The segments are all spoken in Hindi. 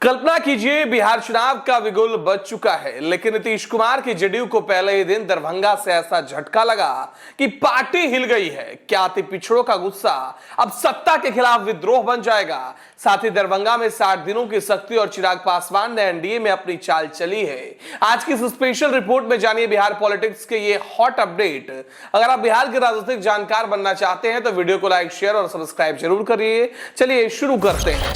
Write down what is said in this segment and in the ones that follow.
कल्पना कीजिए बिहार चुनाव का बिगुल बज चुका है, लेकिन नीतीश कुमार की जदयू को पहले ही दिन दरभंगा से ऐसा झटका लगा कि पार्टी हिल गई है। क्या अति पिछड़ों का गुस्सा अब सत्ता के खिलाफ विद्रोह बन जाएगा? साथ ही दरभंगा में 60 दिनों की सख्ती और चिराग पासवान ने एनडीए में अपनी चाल चली है। आज की इस स्पेशल रिपोर्ट में जानिए बिहार पॉलिटिक्स के ये हॉट अपडेट। अगर आप बिहार के राजनीतिक जानकार बनना चाहते हैं तो वीडियो को लाइक, शेयर और सब्सक्राइब जरूर करिए। चलिए शुरू करते हैं।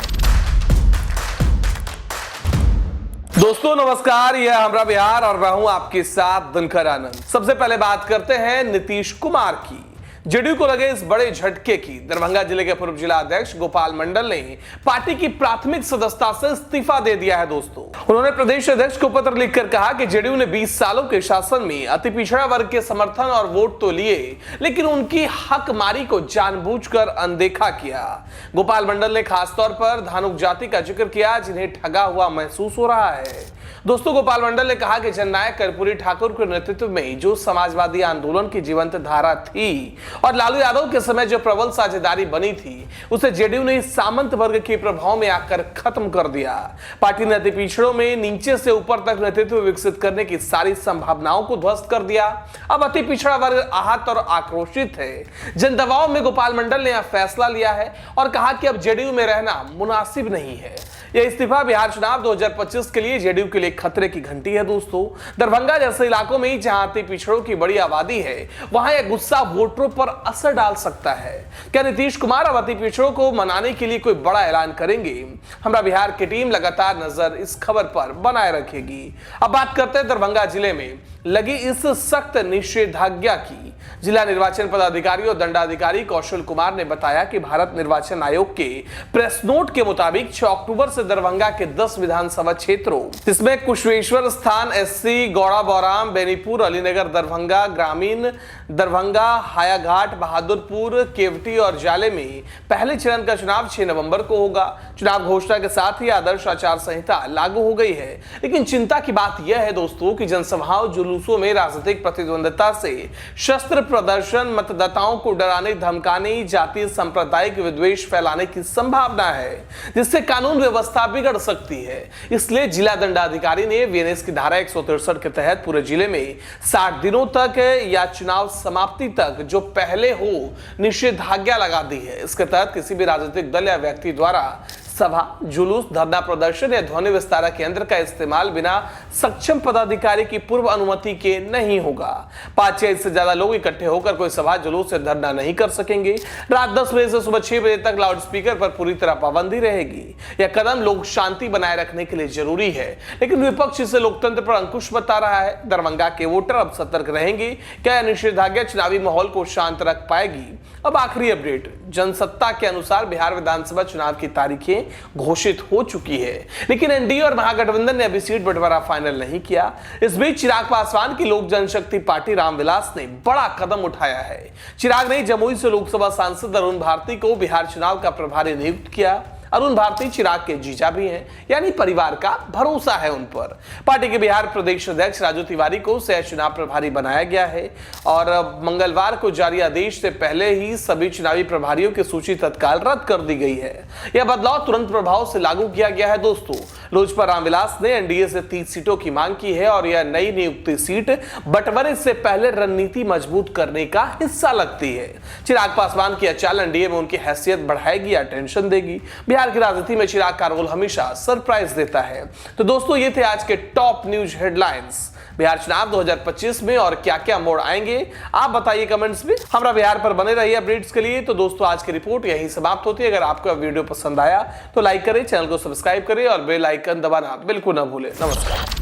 दोस्तों नमस्कार, यह हमरा बिहार और मैं हूं आपके साथ दिनकर आनंद। सबसे पहले बात करते हैं नीतीश कुमार की। जदयू को लगे इस बड़े झटके की। दरभंगा जिले के पूर्व जिला अध्यक्ष गोपाल मंडल ने पार्टी की प्राथमिक सदस्यता से इस्तीफा दे दिया है। दोस्तों उन्होंने प्रदेश अध्यक्ष को पत्र लिखकर कहा कि जदयू ने 20 सालों के शासन में अति पिछड़ा वर्ग के समर्थन और वोट तो लिए, लेकिन उनकी हकमारी को जानबूझकर अनदेखा किया। गोपाल मंडल ने खासतौर पर धानुक जाति का जिक्र किया, जिन्हें ठगा हुआ महसूस हो रहा है। दोस्तों गोपाल मंडल ने कहा कि जननायक कर्पूरी ठाकुर के नेतृत्व में जो समाजवादी आंदोलन की जीवंत धारा थी और लालू यादव के समय जो प्रबल साझेदारी बनी थी, उसे जेडीयू ने सामंत वर्ग के प्रभाव में आकर खत्म कर दिया। पार्टी ने अति पिछड़ों में नीचे से ऊपर तक नेतृत्व विकसित करने की सारी संभावनाओं को ध्वस्त कर दिया। अब अति पिछड़ा वर्ग आहत और आक्रोशित है। जन दबाव में गोपाल मंडल ने यह फैसला लिया है और कहा कि अब जेडीयू में रहना मुनासिब नहीं है। यह इस्तीफा बिहार चुनाव 2025 के लिए जेडीयू के लिए खतरे की घंटी है। दोस्तों दरभंगा जैसे इलाकों में जहां अति पिछड़ों की बड़ी आबादी है, वहां यह गुस्सा वोटरों पर असर डाल सकता है। क्या नीतीश कुमार अब अति पिछड़ों को मनाने के लिए कोई बड़ा ऐलान करेंगे? हमरा बिहार की टीम लगातार नजर इस खबर पर बनाए रखेगी। अब बात करते हैं दरभंगा जिले में लगी इस सख्त निषेधाज्ञा की। जिला निर्वाचन पदाधिकारी और दंडाधिकारी कौशल कुमार ने बताया कि भारत निर्वाचन आयोग के प्रेस नोट के मुताबिक 6 अक्टूबर से दरभंगा के 10 विधानसभा क्षेत्रों, जिसमें कुशवेश्वर स्थान, एससी, गौड़ा बौराम, बेनीपुर, अलीनगर, दरभंगा ग्रामीण, दरभंगा, हायाघाट, बहादुरपुर, केवटी और जाले में पहले चरण का चुनाव 6 नवंबर को होगा। चुनाव घोषणा के साथ ही आदर्श आचार संहिता लागू हो गई है, लेकिन चिंता की बात यह है दोस्तों कि जनसभाओं, जुलूसों में राजनीतिक प्रतिद्वंद्विता से शस्त्र प्रदर्शन, मतदाताओं को डराने धमकाने, जातीय सांप्रदायिक विद्वेष फैलाने की संभावना है, जिससे कानून व्यवस्था बिगड़ सकती है। इसलिए जिला दंडाधिकारी ने वीएनएस की धारा 163 के तहत पूरे जिले में 60 दिनों तक या चुनाव समाप्ति तक जो पहले हो निषेधाज्ञा लगा दी है। इसके तहत किसी भी राजनीतिक दल या व्यक्ति द्वारा सभा, जुलूस, धरना प्रदर्शन या ध्वनि विस्तारक यंत्र का इस्तेमाल बिना सक्षम पदाधिकारी की पूर्व अनुमति के नहीं होगा। 5 या इससे ज्यादा लोग इकट्ठे होकर कोई सभा, जुलूस या धरना नहीं कर सकेंगे। रात 10 बजे से सुबह 6 बजे तक लाउडस्पीकर पर पूरी तरह पाबंदी रहेगी। यह कदम लोग शांति बनाए रखने के लिए जरूरी है, लेकिन विपक्ष इसे लोकतंत्र पर अंकुश बता रहा है। दरभंगा के वोटर अब सतर्क रहेंगे। क्या निषेधाज्ञा चुनावी माहौल को शांत रख पाएगी? अब आखिरी अपडेट, जनसत्ता के अनुसार बिहार विधानसभा चुनाव की तारीखें घोषित हो चुकी है, लेकिन एनडीए और महागठबंधन ने अभी सीट बंटवारा फाइनल नहीं किया। इस बीच चिराग पासवान की लोक जनशक्ति पार्टी रामविलास ने बड़ा कदम उठाया है। चिराग ने जमुई से लोकसभा सांसद अरुण भारती को बिहार चुनाव का प्रभारी नियुक्त किया। अरुण भारती चिराग के जीजा भी हैं, यानी परिवार का भरोसा है उन पर। पार्टी के बिहार प्रदेश अध्यक्ष राजू तिवारी को सह चुनाव प्रभारी बनाया गया है और मंगलवार को जारी आदेश से पहले ही सभी चुनावी प्रभारियों की सूची तत्काल रद्द कर दी गई है। यह बदलाव तुरंत प्रभाव से लागू किया गया है। दोस्तों लोजपा रामविलास ने एनडीए से 30 सीटों की मांग की है और यह नई नियुक्ति सीट बंटवारे से पहले रणनीति मजबूत करने का हिस्सा लगती है। चिराग पासवान की चाल एनडीए में उनकी हैसियत बढ़ाएगी या टेंशन देगी? बिहार की राजनीति में चिराग का रोल हमेशा सरप्राइज देता है। तो दोस्तों ये थे आज के टॉप न्यूज हेडलाइंस बिहार चुनाव 2025 में, और क्या क्या मोड़ आएंगे आप बताइए कमेंट्स में। हमरा बिहार पर बने रहिए अपडेट्स के लिए। तो दोस्तों आज की रिपोर्ट यहीं समाप्त होती है। अगर आपको वीडियो पसंद आया तो लाइक करें, चैनल को सब्सक्राइब करें और बेल आइकन दबाना बिल्कुल ना भूलें। नमस्कार।